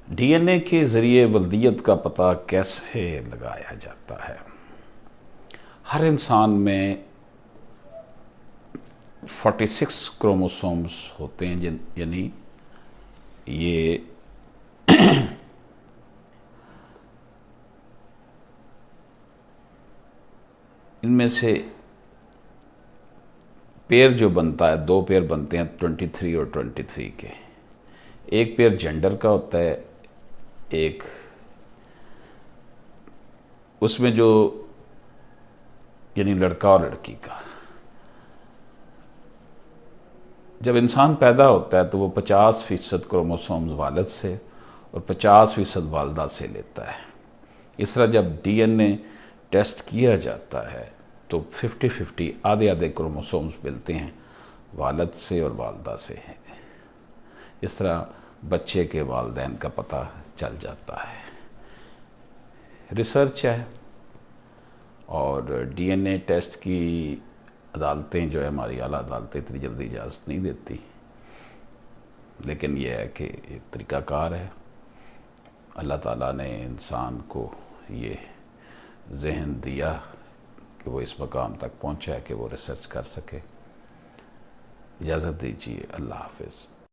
D N اے کے ذریعے ولدیت کا پتہ کیسے لگایا جاتا ہے؟ ہر انسان میں 46 کروموسومز ہوتے ہیں، یعنی یہ ان میں سے پیر جو بنتا ہے، 2 پیر بنتے ہیں 23 اور 23 کے۔ ایک پیر جینڈر کا ہوتا ہے، ایک اس میں جو یعنی لڑکا اور لڑکی کا۔ جب انسان پیدا ہوتا ہے تو وہ 50% کروموسومز والد سے اور 50% والدہ سے لیتا ہے۔ اس طرح جب ڈی این اے ٹیسٹ کیا جاتا ہے تو 50-50 آدھے کروموسومز ملتے ہیں والد سے اور والدہ سے۔ اس طرح بچے کے والدین کا پتہ چل جاتا ہے۔ ریسرچ ہے اور ڈی این اے ٹیسٹ کی عدالتیں جو ہے، ہماری اعلیٰ عدالتیں اتنی جلدی اجازت نہیں دیتی، لیکن یہ ہے کہ ایک طریقہ کار ہے۔ اللہ تعالیٰ نے انسان کو یہ ذہن دیا کہ وہ اس مقام تک پہنچا ہے کہ وہ ریسرچ کر سکے۔ اجازت دیجیے، اللہ حافظ۔